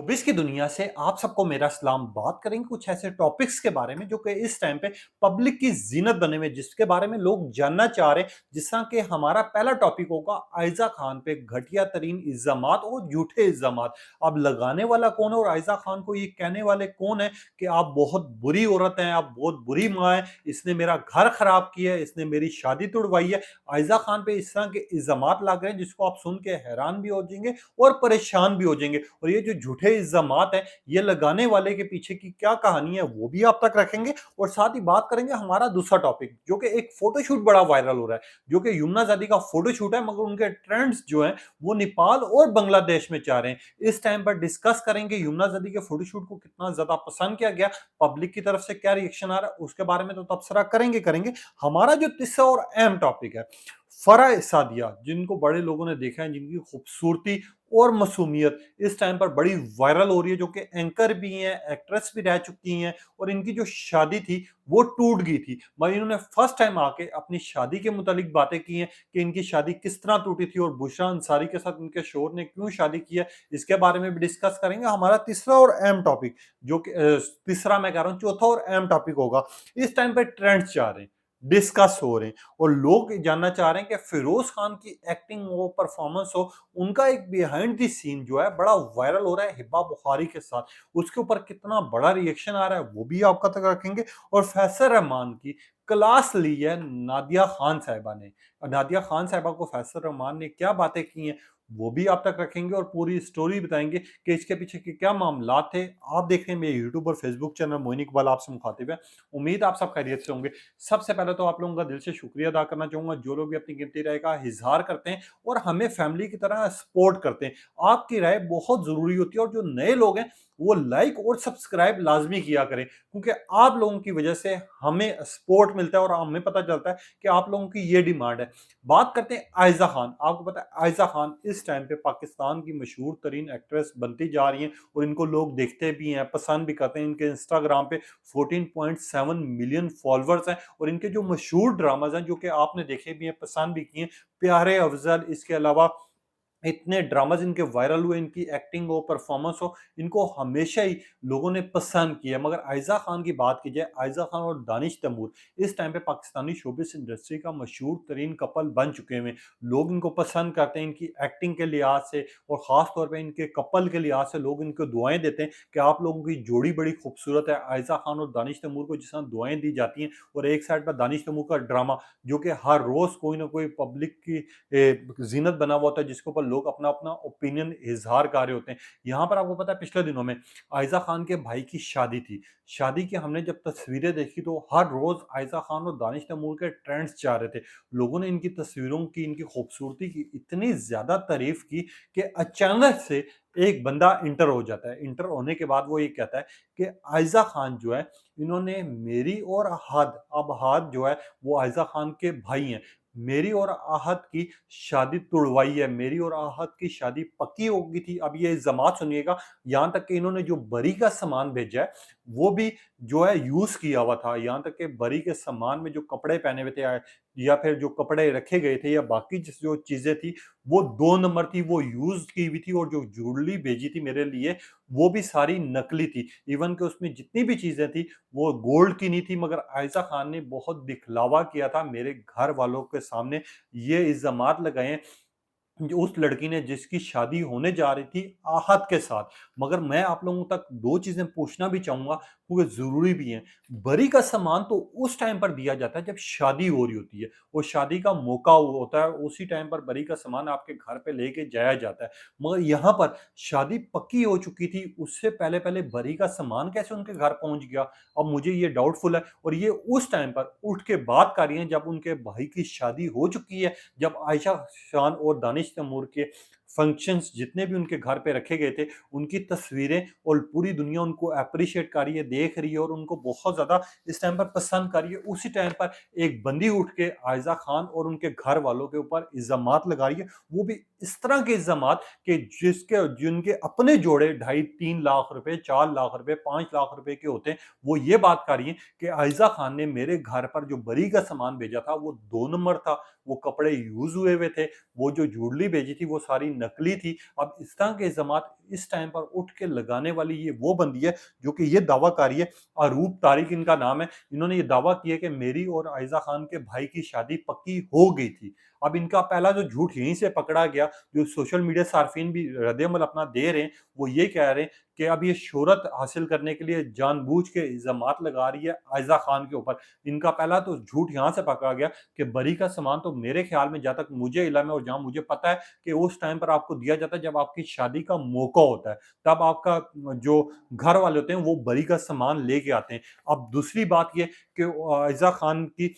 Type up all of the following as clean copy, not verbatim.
Showbiz की दुनिया से आप सबको मेरा सलाम। बात करेंगे कुछ ऐसे टॉपिक्स के बारे में जो कि इस टाइम पे पब्लिक की जीनत बने हुए, जिसके बारे में लोग जानना चाह रहे हैं। जिस तरह के हमारा पहला टॉपिक होगा आयजा खान पे घटिया तरीन इल्जामात और झूठे इल्जामात। अब लगाने वाला कौन है और आयजा खान को ये कहने वाले कौन है कि आप बहुत बुरी औरत हैं, आप बहुत बुरी माँ है, इसने मेरा घर खराब किया है, इसने मेरी शादी तुड़वाई है। आयजा खान पे इस तरह के इल्जामात लग रहे हैं जिसको आप सुन के हैरान भी हो जाएंगे और परेशान भी हो जाएंगे। और ये जो झूठे इल्जामात हैं, ये लगाने वाले के पीछे की क्या कहानी है वो भी आप तक रखेंगे। और साथ ही बात करेंगे हमारा दूसरा टॉपिक, जो कि एक फोटोशूट बड़ा वायरल हो रहा है, जो कि यमुना जादी का फोटोशूट है, मगर उनके ट्रेंड्स जो हैं वो नेपाल और बांग्लादेश में जा रहे हैं। इस टाइम पर डिस्कस करेंगे यमुना जादी के फोटोशूट को कितना ज्यादा पसंद किया गया, पब्लिक की तरफ से क्या रिएक्शन आ रहा है, उसके बारे में तो तबसरा करेंगे। हमारा जो तीसरा और अहम टॉपिक है, फराह सादिया, जिनको बड़े लोगों ने देखा है, जिनकी खूबसूरती और मासूमियत इस टाइम पर बड़ी वायरल हो रही है, जो कि एंकर भी हैं, एक्ट्रेस भी रह चुकी हैं। और इनकी जो शादी थी वो टूट गई थी, मगर इन्होंने फर्स्ट टाइम आके अपनी शादी के मुतालिक बातें की हैं कि इनकी शादी किस तरह टूटी थी और बुशरा अंसारी के साथ इनके शोहर ने क्यों शादी की है। इसके बारे में भी डिस्कस करेंगे। हमारा तीसरा और अहम टॉपिक, जो कि तीसरा मैं कह रहा हूँ, चौथा और अहम टॉपिक होगा, इस टाइम पे ट्रेंड्स जा रहे हैं, डिस्कस हो रहे हैं और लोग जानना चाह रहे हैं कि फिरोज खान की एक्टिंग हो, परफॉर्मेंस हो, उनका एक बिहाइंड द सीन जो है बड़ा वायरल हो रहा है हिबा बुखारी के साथ, उसके ऊपर कितना बड़ा रिएक्शन आ रहा है वो भी आपका तक रखेंगे। और फैसल रहमान की क्लास ली है नादिया खान साहिबा ने, नादिया खान साहिबा को फैसल रहमान ने क्या बातें की हैं वो भी आप तक रखेंगे और पूरी स्टोरी बताएंगे कि इसके पीछे के क्या मामला थे। आप देख रहे हैं मेरे यूट्यूब और फेसबुक चैनल मोइन इकबाल आपसे मुखातिब है। उम्मीद आप सब खैरियत से होंगे। सबसे पहले तो आप लोगों का दिल से शुक्रिया अदा करना चाहूंगा, जो लोग भी अपनी कीमती राय का इजहार करते हैं और हमें फैमिली की तरह सपोर्ट करते हैं। आपकी राय बहुत जरूरी होती है और जो नए लोग हैं वो लाइक और सब्सक्राइब लाजमी किया करें, क्योंकि आप लोगों की वजह से हमें सपोर्ट मिलता है और हमें पता चलता है कि आप लोगों की ये डिमांड है। बात करते हैं आयजा खान। आपको पता है आयजा खान इस टाइम पे पाकिस्तान की मशहूर तरीन एक्ट्रेस बनती जा रही हैं और इनको लोग देखते भी हैं, पसंद भी करते हैं। इनके इंस्टाग्राम पे 14.7 मिलियन फॉलोअर्स हैं और इनके जो मशहूर ड्रामाज हैं, जो कि आपने देखे भी हैं, पसंद भी किए हैं, प्यारे अफजल, इसके अलावा इतने ड्रामाज इनके वायरल हुए, इनकी एक्टिंग हो, परफॉर्मेंस हो, इनको हमेशा ही लोगों ने पसंद किया। मगर आयजा खान की बात की जाए, आयजा खान और दानिश तैमूर इस टाइम पे पाकिस्तानी शोबिस इंडस्ट्री का मशहूर तरीन कपल बन चुके हैं। लोग इनको पसंद करते हैं इनकी एक्टिंग के लिहाज से और ख़ास तौर पे इनके कपल के लिहाज से। लोग इनको दुआएं देते हैं कि आप लोगों की जोड़ी बड़ी खूबसूरत है। आयजा खान और दानिश तैमूर को जिस तरह दुआएं दी जाती हैं और एक साइड पर दानिश तैमूर का ड्रामा, जो कि हर रोज़ कोई ना कोई पब्लिक की जीनत बना हुआ होता है, जिसके ऊपर लोग अपना अपना ओपिनियन इजहार कर रहे होते हैं। यहाँ पर आपको पता है पिछले दिनों में आयजा खान के भाई की शादी थी। शादी की हमने जब तस्वीरें देखी तो हर रोज आयजा खान और दानिश तैमूर के ट्रेंड्स जा रहे थे। लोगों ने इनकी तस्वीरों की, इनकी खूबसूरती की इतनी ज्यादा तारीफ की कि अचानक से एक बंदा इंटर हो जाता है। इंटर होने के बाद वो ये कहता है कि आयजा खान जो है, इन्होंने मेरी और अहाद, अब अहाद जो है वो आयजा खान के भाई हैं, मेरी और आहत की शादी तुड़वाई है, मेरी और आहत की शादी पक्की हो गई थी। अब ये जमात सुनिएगा, यहाँ तक कि इन्होंने जो बरी का सामान भेजा है वो भी जो है यूज किया हुआ था। यहाँ तक कि बरी के सामान में जो कपड़े पहने हुए थे या फिर जो कपड़े रखे गए थे या बाकी जो चीजें थी वो 2 नंबर थी, वो यूज की हुई थी। और जो ज्वेलरी भेजी थी मेरे लिए वो भी सारी नकली थी। इवन कि उसमें जितनी भी चीजें थी वो गोल्ड की नहीं थी। मगर आयजा खान ने बहुत दिखलावा किया था मेरे घर वालों के सामने, ये इल्जामात लगाए हैं जो उस लड़की ने जिसकी शादी होने जा रही थी आहत के साथ। मगर मैं आप लोगों तक दो चीजें पूछना भी चाहूंगा क्योंकि जरूरी भी है। बरी का सामान तो उस टाइम पर दिया जाता है जब शादी हो रही होती है और शादी का मौका होता है, उसी टाइम पर बरी का सामान आपके घर पे लेके जाया जाता है। मगर यहाँ पर शादी पक्की हो चुकी थी, उससे पहले पहले बरी का सामान कैसे उनके घर पहुंच गया, अब मुझे ये डाउटफुल है। और ये उस टाइम पर उठ के बात कर रही है जब उनके भाई की शादी हो चुकी है, जब आयशा शान और दानिश तैमूर के फंक्शंस जितने भी उनके घर पे रखे गए थे उनकी तस्वीरें, और पूरी दुनिया उनको अप्रिशिएट कर रही है, देख रही है और उनको बहुत ज्यादा इस टाइम पर पसंद कर रही है। उसी टाइम पर एक बंदी उठ के आयजा खान और उनके घर वालों के ऊपर इल्जामात लगा रही है, वो भी इस तरह के इल्जामात कि जिनके अपने जोड़े 2.5-3 लाख रुपए, 4 लाख रुपए, 5 लाख रुपए के होते हैं। वो ये बात कर रही है कि आयजा खान ने मेरे घर पर जो बरी का सामान भेजा था वो 2 नंबर था, वो कपड़े यूज़ हुए हुए थे, वो जो ज्वेलरी भेजी थी वो सारी नकली थी। अब इस तरह के इल्ज़ामात इस टाइम पर उठ के लगाने वाली ये वो बंदी है जो कि ये दावा कर रही है, अरूप तारिक इनका नाम है। इन्होंने ये दावा किया कि मेरी और आयज़ा खान के भाई की शादी पक्की हो गई थी। अब इनका पहला जो झूठ यहीं से पकड़ा गया, जो सोशल मीडिया सार्फिन भी रद्द-ए-अमल अपना दे रहे हैं, वो ये कह रहे हैं कि अब ये शोहरत हासिल करने के लिए जानबूझ के इल्ज़ामात लगा रही है आयज़ा खान के ऊपर। इनका पहला तो झूठ यहाँ से पकड़ा गया कि बरी का सामान तो मेरे ख्याल में जहाँ तक मुझे इल्म है और जहाँ मुझे पता है कि उस टाइम पर आपको दिया जाता है जब आपकी शादी का मौका होता है। तब आपका जो घर वाले होते हैं वो बरी का सामान लेके आते हैं। अब दूसरी बात ये कि आयज़ा खान की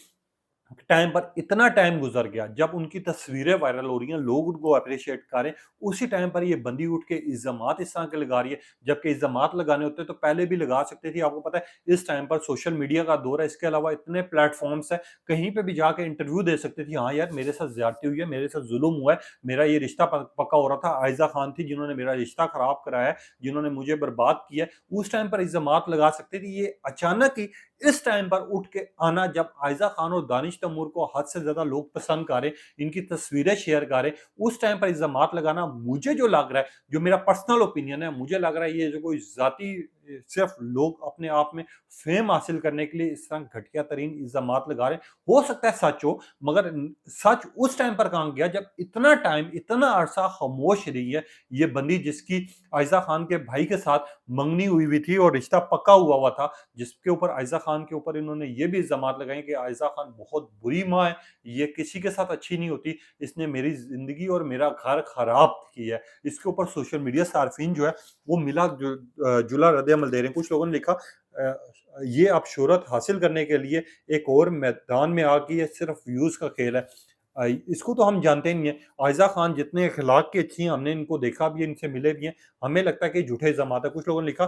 टाइम पर इतना टाइम गुज़र गया, जब उनकी तस्वीरें वायरल हो रही हैं, लोग उनको एप्रिशिएट कर रहे हैं, उसी टाइम पर ये बंदी उठ के इल्ज़ामात इस तरह के लगा रही है, जबकि इल्ज़ामात लगाने होते तो पहले भी लगा सकती थी। आपको पता है इस टाइम पर सोशल मीडिया का दौर है, इसके अलावा इतने प्लेटफ़ॉर्म्स हैं, कहीं पे भी जाके इंटरव्यू दे सकती थी, हाँ यार मेरे साथ ज़्यादती हुई है, मेरे साथ ज़ुल्म हुआ है, मेरा ये रिश्ता प पक्का हो रहा था। आयज़ा खान थी जिन्होंने मेरा रिश्ता ख़राब कराया है, जिन्होंने मुझे बर्बाद किया है, उस टाइम पर इल्ज़ामात लगा सकती थी। ये अचानक ही इस टाइम पर उठ के आना, जब आयज़ा खान और दानिश तैमूर को हद से ज़्यादा लोग पसंद कर रहे हैं, इनकी तस्वीरें शेयर कर रहे हैं, उस टाइम पर इल्ज़ामात लगाना, मुझे जो लग रहा है, जो मेरा पर्सनल ओपिनियन है, मुझे लग रहा है ये जो कोई ज़ाती सिर्फ़ लोग अपने आप में फ़ेम हासिल करने के लिए इस तरह घटिया तरीन इल्ज़ामात लगा रहे हैं। हो सकता है सच हो, मगर सच उस टाइम पर कहाँ गया जब इतना टाइम, इतना अरसा खामोश रही है ये बंदी, जिसकी आयज़ा खान के भाई के साथ मंगनी हुई थी और रिश्ता पक्का हुआ था। जिसके ऊपर आयज़ा खान के ऊपर इन्होंने ये भी इल्ज़ामात लगाए कि आयज़ा खान बहुत बुरी माँ है, ये किसी के साथ अच्छी नहीं होती, इसने मेरी ज़िंदगी और मेरा घर खराब किया है। इसके ऊपर सोशल मीडिया सार्फिन जो है वो जुला रद्द-ए-अमल दे रहे हैं। कुछ लोगों ने लिखा ये अब शोहरत हासिल करने के लिए एक और मैदान में आ गई है, सिर्फ़ व्यूज़ का खेल है। इसको तो हम जानते ही नहीं है। आयज़ा खान जितने अखलाक की अच्छी हैं, हमने इनको देखा भी है, इनसे मिले भी हैं, हमें लगता है कि झूठे इल्ज़ामात है। कुछ लोगों ने लिखा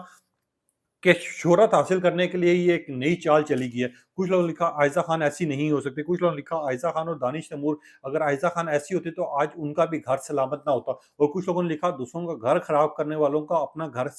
कि शोहरत हासिल करने के लिए ये एक नई चाल चली गई है। कुछ लोगों ने लिखा आयज़ा खान ऐसी नहीं हो सकती, कुछ लोगों ने लिखा आयज़ा खान और दानिश तैमूर, अगर आयज़ा खान ऐसी होती तो आज उनका भी घर सलामत ना होता। और कुछ लोगों ने लिखा दूसरों का घर खराब करने वालों का अपना घर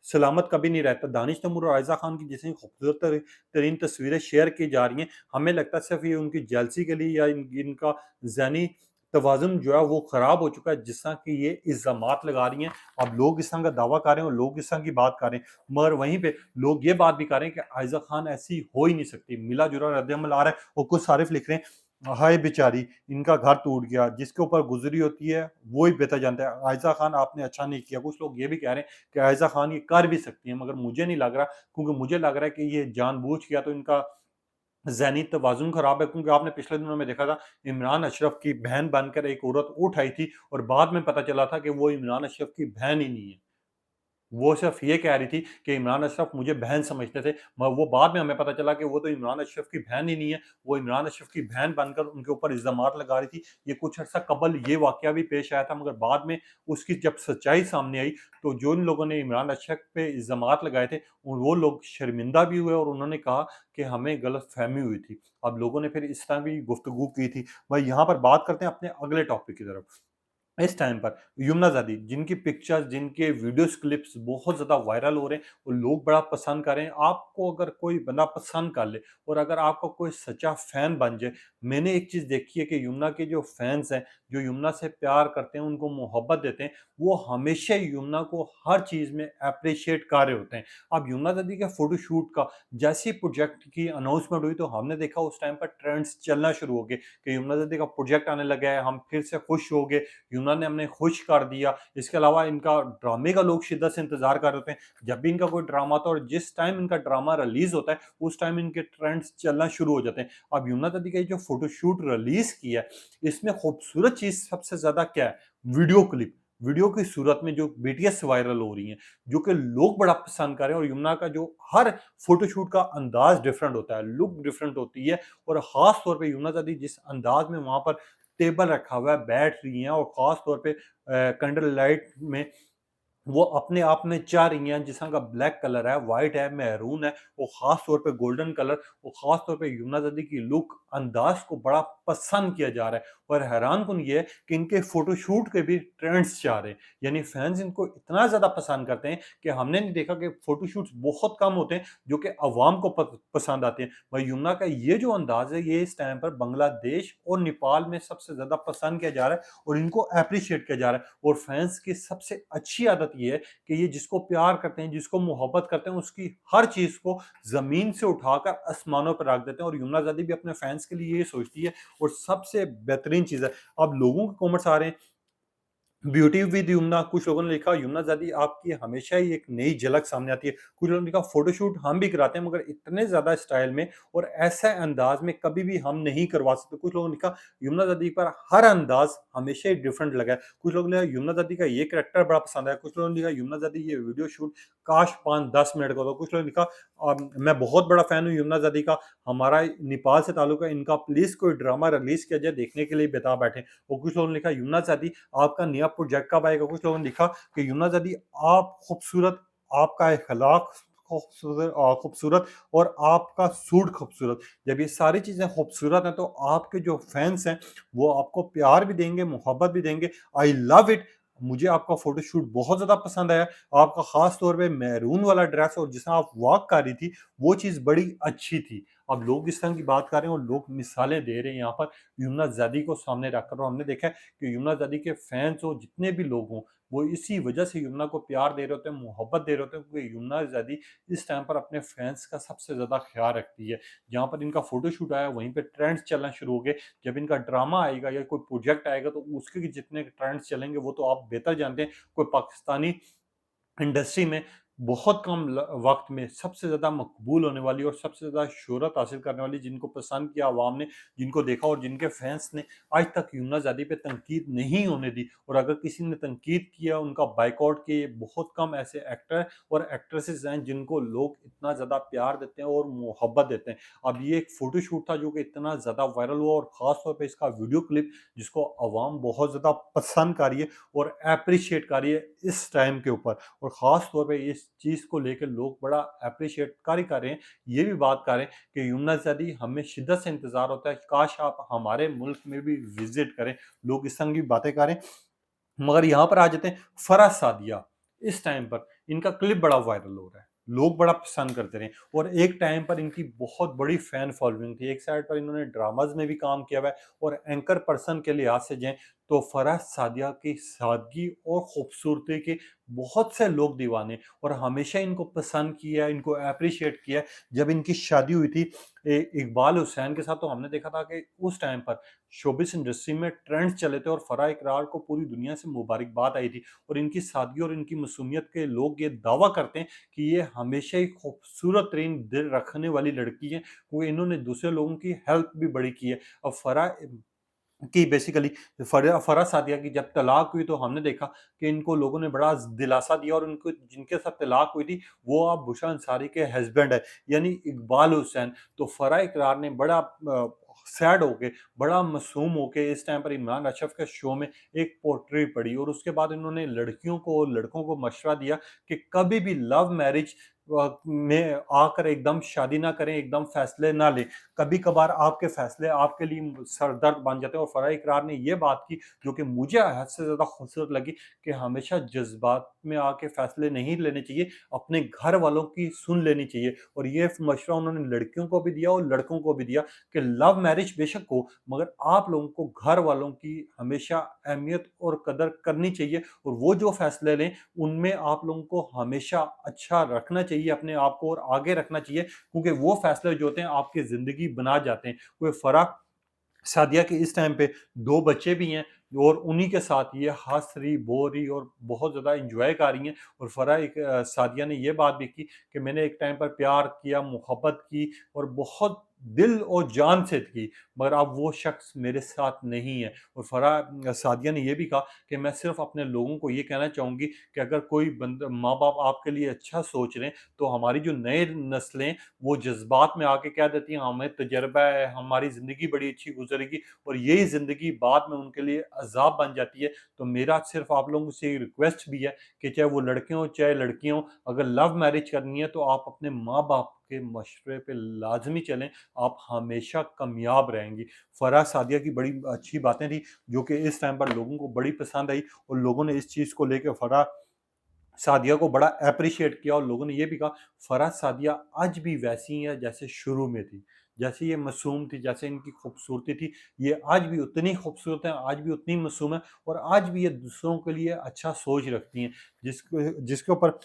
सलामत कभी नहीं रहता। दानिश तैमूर और आयज़ा खान की जितनी खूबसूरत तरीन तस्वीरें शेयर की जा रही हैं, हमें लगता है सिर्फ़ ये उनकी जेलसी के लिए या इनका ज़हनी तवाज़ुन जो है वो ख़राब हो चुका है, जिस तरह की ये इल्ज़ामात लगा रही हैं। अब लोग इस तरह का दावा कर रहे हैं और लोग इस तरह की बात कर रहे हैं। मगर वहीं पे लोग ये बात भी कर रहे हैं कि आयज़ा खान ऐसी हो ही नहीं सकती। मिला-जुला रद्द-ए-अमल आ रहा है और कुछ सारिफ लिख रहे हैं, हाय बेचारी! इनका घर टूट गया, जिसके ऊपर गुज़री होती है, वो ही बेहतर जानता है। आयज़ा खान आपने अच्छा नहीं किया। कुछ लोग ये भी कह रहे हैं कि आयज़ा खान ये कर भी सकती हैं, मगर मुझे नहीं लग रहा, क्योंकि मुझे लग रहा है कि ये जानबूझ के या तो इनका ज़हनी तवाज़ुन ख़राब है, क्योंकि आपने पिछले दिनों में देखा था इमरान अशरफ की बहन बनकर एक औरत उठ आई थी और बाद में पता चला था कि वो इमरान अशरफ की बहन ही नहीं है। वो सिर्फ ये कह रही थी कि इमरान अशरफ मुझे बहन समझते थे, म वो बाद में हमें पता चला कि वो तो इमरान अशरफ की बहन ही नहीं है, वो इमरान अशरफ की बहन बनकर उनके ऊपर इल्ज़ामात लगा रही थी। ये कुछ अर्सा कबल ये वाक़या भी पेश आया था, मगर बाद में उसकी जब सच्चाई सामने आई, तो जिन लोगों ने इमरान अशरफ पे इल्ज़ामात लगाए थे, वो लोग शर्मिंदा भी हुए और उन्होंने कहा कि हमें गलतफ़हमी हुई थी। अब लोगों ने फिर इस तरह भी गुफ्तगू की थी। भाई यहाँ पर बात करते हैं अपने अगले टॉपिक की तरफ। इस टाइम पर यमुना ज़ादी, जिनकी पिक्चर्स, जिनके वीडियोज़ क्लिप्स बहुत ज़्यादा वायरल हो रहे हैं और लोग बड़ा पसंद कर रहे हैं। आपको अगर कोई बंदा पसंद कर ले और अगर आपका कोई सच्चा फ़ैन बन जाए, मैंने एक चीज़ देखी है कि यमुना के जो फ़ैन्स हैं, जो यमुना से प्यार करते हैं, उनको मोहब्बत देते हैं, वो हमेशा यमुना को हर चीज़ में एप्रिशिएट कर रहे होते हैं। अब यमुना ज़ादी के फ़ोटोशूट का जैसे ही प्रोजेक्ट की अनाउंसमेंट हुई, तो हमने देखा उस टाइम पर ट्रेंड्स चलना शुरू हो गए कि यमुना ज़ादी का प्रोजेक्ट आने लगा है, हम फिर से खुश हो गए, यूनान ने हमें खुश कर दिया। इसके अलावा इनका ड्रामे का लोग शिद्दत से इंतज़ार कर रहे होते हैं। जब भी इनका कोई ड्रामा आता है और जिस टाइम इनका ड्रामा रिलीज़ होता है, उस टाइम इनके ट्रेंड्स चलना शुरू हो जाते हैं। अब यमुना दत्ती का ये जो फ़ोटोशूट रिलीज़ किया है, इसमें खूबसूरत चीज़ सबसे ज़्यादा क्या है? Video clip. वीडियो की सूरत में जो बीटीएस वायरल हो रही हैं, जो कि लोग बड़ा पसंद कर रहे हैं, और यमुना का जो हर फ़ोटोशूट का अंदाज़ डिफरेंट होता है, लुक डिफरेंट होती है, और ख़ास तौर पे यमुना दत्ती जिस अंदाज़ में वहाँ पर टेबल रखा हुआ है, बैठ रही हैं, और ख़ास तौर पे कैंडल लाइट में वो अपने आप में चाह रही हैं, जिस तरह का ब्लैक कलर है, व्हाइट है, मैरून है, वो ख़ास तौर पे गोल्डन कलर, वो ख़ास तौर पे यमुना ज़दी की लुक, अंदाज़ को बड़ा पसंद किया जा रहा है। और हैरान-कुन ये है कि इनके फ़ोटोशूट के भी ट्रेंड्स जा रहे हैं। यानी फैन्स इनको इतना ज़्यादा पसंद करते हैं कि हमने नहीं देखा कि फ़ोटोशूट्स बहुत कम होते हैं जो कि अवाम को पसंद आते हैं। वहीं यमुना का ये जो अंदाज़ है, ये इस टाइम पर बांग्लादेश और नेपाल में सबसे ज़्यादा पसंद किया जा रहा है और इनको एप्रिशिएट किया जा रहा है। और फैन्स की सबसे अच्छी आदत ये है कि ये जिसको प्यार करते हैं, जिसको मोहब्बत करते हैं, उसकी हर चीज़ को ज़मीन से उठाकर आसमानों पर रख देते हैं। और यमुना ज़ादी भी अपने फैन्स के लिए ये सोचती है और सबसे बेहतरीन चीज़ है। अब लोगों के कमेंट्स आ रहे हैं ब्यूटी विद यमुना। कुछ लोगों ने लिखा यमुना ज़ादी आपकी हमेशा ही एक नई झलक सामने आती है। कुछ लोगों ने लिखा फोटोशूट हम भी कराते हैं मगर इतने ज़्यादा स्टाइल में और ऐसे अंदाज में कभी भी हम नहीं करवा सकते। कुछ लोगों ने लिखा यमुना ज़ादी पर हर अंदाज हमेशा ही डिफरेंट लगा है। कुछ लोगों ने यमुना ज़ादी का ये कैरेक्टर बड़ा पसंद आया। कुछ लोगों ने लिखा यमुना ज़ादी ये वीडियो शूट काश 5-10 मिनट का होता। कुछ लोगों ने लिखा मैं बहुत बड़ा फैन हूँ यमुना ज़ादी का, हमारा नेपाल से ताल्लुक है, इनका प्लीज़ कोई ड्रामा रिलीज किया जाए, देखने के लिए बेताब बैठे। और कुछ लोगों ने लिखा यमुना ज़ादी आपका नया प्रोजेक्ट कब आएगा? कुछ लोगों ने लिखा कि यमुना ज़ादी आप खूबसूरत, आपका अखलाक खूबसूरत और आपका सूट खूबसूरत। जब ये सारी चीज़ें खूबसूरत हैं तो आपके जो फैन्स हैं वो आपको प्यार भी देंगे, मोहब्बत भी देंगे। I love it. मुझे आपका फ़ोटोशूट बहुत ज़्यादा पसंद आया। आपका ख़ास तौर पे मैरून वाला ड्रेस और जिसमें आप वॉक कर रही थी, वो चीज़ बड़ी अच्छी थी। अब लोग इस तरह की बात कर रहे हैं और लोग मिसालें दे रहे हैं यहाँ पर यमुना ज़ादी को सामने रखकर। और हमने देखा है कि यमुना ज़ादी के फैन्स हो जितने भी लोग हों, वो इसी वजह से यमुना को प्यार दे रहे होते हैं, मोहब्बत दे रहे होते हैं क्योंकि यमुना ज़ादी इस टाइम पर अपने फैन्स का सबसे ज़्यादा ख्याल रखती है। जहाँ पर इनका फ़ोटोशूट आया वहीं पे ट्रेंड्स चलना शुरू हो गए। जब इनका ड्रामा आएगा या कोई प्रोजेक्ट आएगा तो उसके जितने ट्रेंड्स चलेंगे वो तो आप बेहतर जानते हैं। कोई पाकिस्तानी इंडस्ट्री में बहुत कम वक्त में सबसे ज़्यादा मकबूल होने वाली और सबसे ज़्यादा शोहरत हासिल करने वाली, जिनको पसंद किया आवाम ने, जिनको देखा और जिनके फैंस ने आज तक यमुना ज़ादी पे तनकीद नहीं होने दी। और अगर किसी ने तनकीद किया उनका बाइकआउट किए। बहुत कम ऐसे एक्टर और एक्ट्रेसेस हैं जिनको लोग इतना ज़्यादा प्यार देते हैं और मोहब्बत देते हैं। अब ये एक फ़ोटोशूट था जो कि इतना ज़्यादा वायरल हुआ और ख़ास तौर पे इसका वीडियो क्लिप जिसको आवाम बहुत ज़्यादा पसंद कर रही है और एप्रिशिएट कर रही है इस टाइम के ऊपर। और ख़ास तौर पे इस चीज़ को लेके लोग बड़ा एप्रिशिएट कार्य कर रहे हैं। ये भी बात कर रहे हैं कि यमुना ज़ादी हमें शिद्दत से इंतज़ार होता है, काश आप हमारे मुल्क में भी विज़िट करें। लोग इस तरह की बातें कर रहे हैं। मगर यहाँ पर आ जाते हैं फराह सादिया। इस टाइम पर इनका क्लिप बड़ा वायरल हो रहा है। लोग बड़ा पसंद करते रहे और एक टाइम पर इनकी बहुत बड़ी फैन फॉलोइंग थी। एक साइड पर इन्होंने ड्रामाज़ में भी काम किया हुआ है और एंकर पर्सन के लिहाज से जाएँ तो फराह सादिया की सादगी और खूबसूरती के बहुत से लोग दीवाने और हमेशा इनको पसंद किया, इनको एप्रिशिएट किया। जब इनकी शादी हुई थी इकबाल हुसैन के साथ तो हमने देखा था कि उस टाइम पर शोबिस इंडस्ट्री में ट्रेंड्स चले थे और फराह इकरार को पूरी दुनिया से मुबारकबाद आई थी। और इनकी सादगी और इनकी मासूमियत के लोग ये दावा करते हैं कि ये हमेशा ही खूबसूरत तरीन दिल रखने वाली लड़की है, क्योंकि इन्होंने दूसरे लोगों की हेल्प भी बड़ी की है। अब फराह कि बेसिकली फराह सादिया की जब तलाक हुई तो हमने देखा कि इनको लोगों ने बड़ा दिलासा दिया और उनको जिनके साथ तलाक हुई थी वो अब बुशरा अंसारी के हस्बैंड है, यानी इकबाल हुसैन। तो फराह इकरार ने बड़ा सैड होके, बड़ा मासूम होके इस टाइम पर इमरान अशरफ के शो में एक पोट्री पढ़ी और उसके बाद इन्होंने लड़कियों को और लड़कों को मशवरा दिया कि कभी भी लव मैरिज में आकर एकदम शादी ना करें, एकदम फैसले ना लें। कभी-कभार आपके फैसले आपके लिए सरदर्द बन जाते हैं। और फराह इकरार ने ये बात की जो कि मुझे हद से ज़्यादा खूबसूरत लगी कि हमेशा जज़्बात में आके फैसले नहीं लेने चाहिए, अपने घर वालों की सुन लेनी चाहिए। और ये मशवरा उन्होंने लड़कियों को भी दिया और लड़कों को भी दिया कि लव मैरिज बेशक हो मगर आप लोगों को घर वालों की हमेशा अहमियत और कदर करनी चाहिए और वो जो फैसले लें उनमें आप लोगों को हमेशा अच्छा रखना चाहिए, अपने आप को और आगे रखना चाहिए क्योंकि वो फैसले जो होते हैं आपकी ज़िंदगी बना जाते हैं। कोई फ़र्क सादिया के इस टाइम पे 2 बच्चे भी हैं और उन्हीं के साथ ये हँस रही, बो रही और बहुत ज़्यादा एन्जॉय कर रही हैं। और सादिया ने ये बात भी की कि मैंने एक टाइम पर प्यार किया, मोहब्बत की और बहुत दिल और जान से की, मगर अब वो शख्स मेरे साथ नहीं है। और सादिया ने ये भी कहा कि मैं सिर्फ़ अपने लोगों को ये कहना चाहूँगी कि अगर कोई माँ-बाप आपके लिए अच्छा सोच रहे हैं, तो हमारी जो नए नस्लें वो जज़्बात में आके कह देती हैं हमें तजुर्बा है, हमारी ज़िंदगी बड़ी अच्छी गुज़रेगी और यही ज़िंदगी बाद में उनके लिए अज़ाब बन जाती है। तो मेरा सिर्फ़ आप लोगों से ये रिक्वेस्ट भी है कि चाहे वो लड़के हों, चाहे लड़कियाँ हों, अगर लव मैरिज करनी है तो आप अपने माँ-बाप के मशवरे पे लाज़मी चलें, आप हमेशा कामयाब रहेंगी। फ़राह सादिया की बड़ी अच्छी बातें थी, जो कि इस टाइम पर लोगों को बड़ी पसंद आई और लोगों ने इस चीज़ को लेके फ़राह सादिया को बड़ा एप्रिशिएट किया और लोगों ने ये भी कहा, फ़राह सादिया आज भी वैसी हैं जैसे शुरू में थी। जैसे ये मासूम थी, जैसे इनकी खूबसूरती थी, ये आज भी उतनी खूबसूरत हैं, आज भी उतनी मासूम हैं और आज भी ये दूसरों के लिए अच्छा सोच रखती हैं। जिसके ऊपर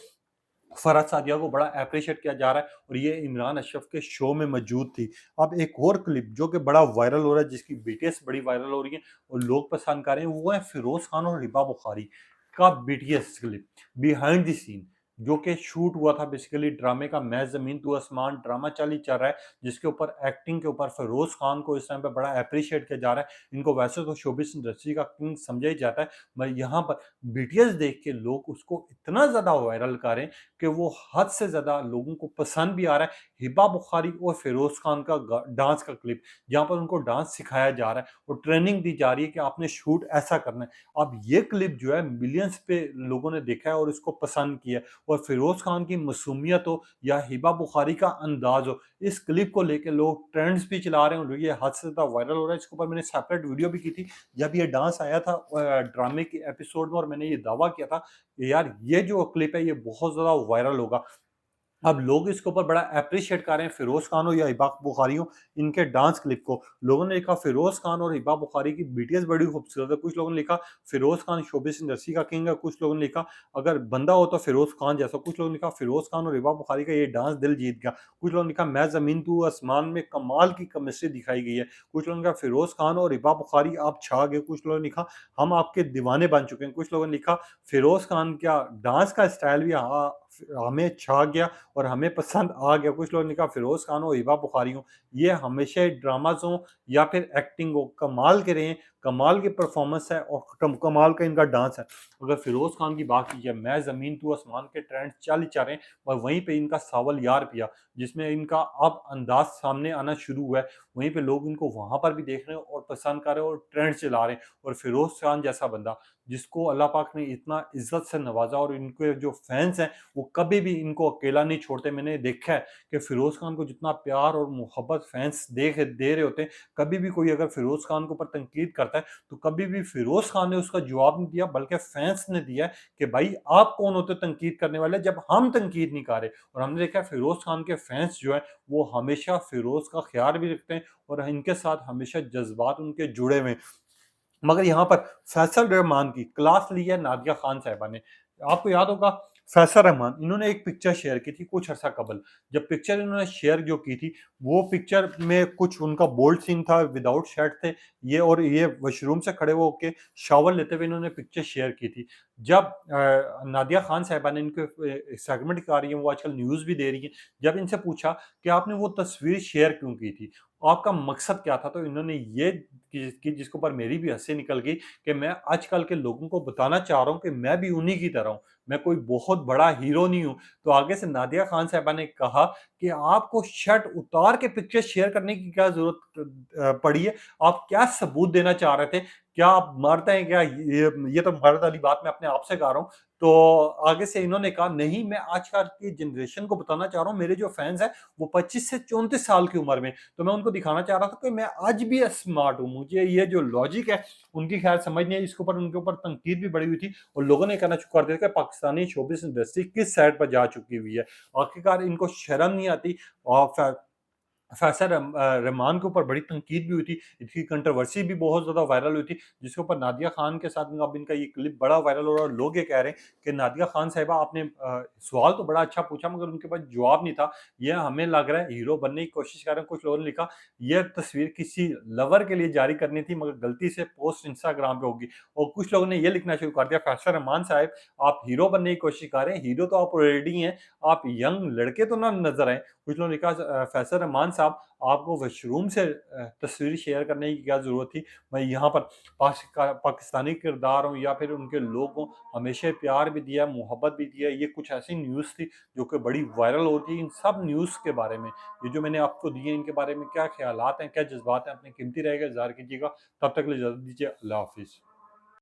फ़राह सादिया को बड़ा एप्रिशिएट किया जा रहा है और ये इमरान अशरफ के शो में मौजूद थी। अब एक और क्लिप जो कि बड़ा वायरल हो रहा है, जिसकी बीटीएस बड़ी वायरल हो रही है और लोग पसंद कर रहे हैं, वो है फ़िरोज़ खान और हिबा बुखारी का BTS clip, behind the scene, जो कि शूट हुआ था बेसिकली ड्रामे का मैं ज़मीन तू आसमान ड्रामा चल रहा है, जिसके ऊपर एक्टिंग के ऊपर फ़िरोज़ खान को इस टाइम पे बड़ा एप्रिशिएट किया जा रहा है। इनको वैसे तो शोबिज़ इंडस्ट्री का किंग समझा ही जाता है, मगर यहाँ पर बीटीएस देख के लोग उसको इतना ज़्यादा वायरल कर रहे हैं कि वो हद से ज़्यादा लोगों को पसंद भी आ रहा है। हिबा बुखारी और फ़िरोज़ खान का डांस का क्लिप, जहाँ पर उनको डांस सिखाया जा रहा है और ट्रेनिंग दी जा रही है कि आपने शूट ऐसा करना है। अब ये क्लिप जो है मिलियंस पे लोगों ने देखा है और इसको पसंद किया है और फ़िरोज़ खान की मासूमियत हो या हिबा बुखारी का अंदाज़ हो, इस क्लिप को लेके लोग ट्रेंड्स भी चला रहे हैं और ये हद से ज़्यादा वायरल हो रहा है। इसके ऊपर मैंने सेपरेट वीडियो भी की थी, जब ये डांस आया था ड्रामे के एपिसोड में, और मैंने ये दावा किया था यार ये जो क्लिप है ये बहुत ज़्यादा वायरल होगा। अब लोग इसके ऊपर बड़ा एप्रिशिएट कर रहे हैं, फ़िरोज़ खान हो या हिबा बुखारी हो, इनके डांस क्लिप को। लोगों ने लिखा फ़िरोज़ खान और हिबा बुखारी की बीटीएस बड़ी खूबसूरत है, कुछ लोगों ने लिखा फ़िरोज़ खान शोबिज़ इंडस्ट्री का किंग है, कुछ लोगों ने लिखा अगर बंदा हो तो फ़िरोज़ खान जैसा, कुछ लोगों ने लिखा फ़िरोज़ खान और हिबा बुखारी का ये डांस दिल जीत गया, कुछ लोगों ने लिखा मैं ज़मीन तू आसमान में कमाल की केमिस्ट्री दिखाई गई है, कुछ लोगों ने कहा फ़िरोज़ खान और हिबा बुखारी आप छा गए, कुछ लोगों ने लिखा हम आपके दीवाने बन चुके हैं, कुछ लोगों ने लिखा फ़िरोज़ खान क्या डांस का स्टाइल भी हमें छा गया और हमें पसंद आ गया। कुछ लोगों ने कहा फ़िरोज़ खान हो, हिबा बुखारी हो, ये हमेशा ही ड्रामाज़ हों या फिर एक्टिंग हो, कमाल के रहें, कमाल की परफ़ॉर्मेंस है और कमाल का इनका डांस है। अगर फ़िरोज़ खान की बात की जाए, मैं ज़मीन तू आसमान के ट्रेंड चल ही रहे हैं और वहीं पे इनका सावल यार पिया, जिसमें इनका अब अंदाज़ सामने आना शुरू हुआ है, वहीं पे लोग इनको वहाँ पर भी देख रहे हैं और पसंद कर रहे हैं और ट्रेंड चला रहे हैं। और फ़िरोज़ खान जैसा बंदा, जिसको अल्लाह पाक ने इतना इज़्ज़त से नवाज़ा और इनके जो फैन्स हैं, वो कभी भी इनको अकेला नहीं छोड़ते। मैंने देखा है कि फ़िरोज़ खान को जितना प्यार और मोहब्बत फैन्स दे रहे होते हैं, कभी भी कोई अगर फ़िरोज़ खान के ऊपर तनकीद करता है, तो कभी भी फ़िरोज़ खान ने उसका जवाब नहीं दिया, बल्कि फैन्स ने दिया है कि भाई आप कौन होते हो तनकीद करने वाले, जब हम तनकीद नहीं कर रहे। और हमने देखा है फ़िरोज़ खान के फैन्स जो हैं, वो हमेशा फ़िरोज़ का ख़्याल भी रखते हैं और इनके साथ हमेशा जज़्बात उनके जुड़े हुए हैं। मगर यहाँ पर फैसल रहमान की क्लास ली है नादिया खान साहिबा ने। आपको याद होगा फैसल रहमान, इन्होंने एक पिक्चर शेयर की थी कुछ अरसा कबल। जब पिक्चर इन्होंने शेयर जो की थी, वो पिक्चर में कुछ उनका बोल्ड सीन था, विदाउट शर्ट थे ये, और ये वॉशरूम से खड़े होके शावर लेते हुए इन्होंने पिक्चर शेयर की थी। जब नादिया खान साहिबा ने इनको सेगमेंट आ रही है, वो आजकल न्यूज़ भी दे रही हैं। जब इनसे पूछा कि आपने वो तस्वीर शेयर क्यों की थी? आपका मकसद क्या था? तो इन्होंने ये कि जिसके ऊपर मेरी भी हँसी निकल गई कि मैं आजकल के लोगों को बताना चाह रहा हूँ कि मैं भी उन्हीं की तरह हूँ। मैं कोई बहुत बड़ा हीरो नहीं हूँ। तो आगे से नादिया खान साहिबा ने कहा कि आपको शर्ट उतार के पिक्चर शेयर करने की क्या ज़रूरत पड़ी है? आप क्या सबूत देना चाह रहे थे? क्या आप मर्द हैं क्या? ये तो मर्द वाली बात मैं अपने आप से कर रहा हूँ। तो आगे से इन्होंने कहा नहीं, मैं आजकल की जनरेशन को बताना चाह रहा हूँ, मेरे जो फैन्स हैं वो 25 से 34 साल की उम्र में, तो मैं उनको दिखाना चाह रहा था कि मैं आज भी स्मार्ट हूँ। मुझे ये जो लॉजिक है उनकी खैर समझ नहीं आई, इसके ऊपर उनके ऊपर तनकीद भी बड़ी हुई थी और लोगों ने कहना शुरू कर दिया कि पाकिस्तानी शोबिज़ इंडस्ट्री किस साइड पर जा चुकी हुई है। आखिरकार इनको शर्म नहीं आती और रहमान के ऊपर बड़ी तनकीद भी हुई थी, इसकी कंट्रोवर्सी भी बहुत ज़्यादा वायरल हुई थी, जिसके ऊपर नादिया खान के साथ अब इनका ये क्लिप बड़ा वायरल हो रहा है और लोग ये कह रहे हैं कि नादिया खान साहिबा आपने सवाल तो बड़ा अच्छा पूछा मगर उनके पास जवाब नहीं था। ये हमें लग रहा है हीरो बनने की कोशिश कर रहे हैं। कुछ लोगों ने लिखा ये तस्वीर किसी लवर के लिए जारी करनी थी मगर गलती से पोस्ट इंस्टाग्राम पे होगी, और कुछ लोगों ने ये लिखना शुरू कर दिया फैसल रहमान साहब आप हीरो बनने की कोशिश कर रहे हैं, हीरो तो आप ऑलरेडी हैं, आप यंग लड़के तो ना नज़र आए। कुछ लोगों ने लिखा फैसल रहमान साहब आपको वॉशरूम से तस्वीर शेयर करने की क्या ज़रूरत थी? मैं यहाँ पर पाकिस्तानी किरदार हूँ या फिर उनके लोग हों, हमेशा प्यार भी दिया, मोहब्बत भी दिया। ये कुछ ऐसी न्यूज़ थी जो कि बड़ी वायरल हो रही थी। इन सब न्यूज़ के बारे में, ये जो मैंने आपको दिए इनके बारे में क्या ख़्यालात हैं, क्या जज़्बात हैं, अपनी कीमती राय का इज़हार कीजिएगा। तब तक के लिए इजाज़त दीजिए। अल्लाह हाफ़िज़।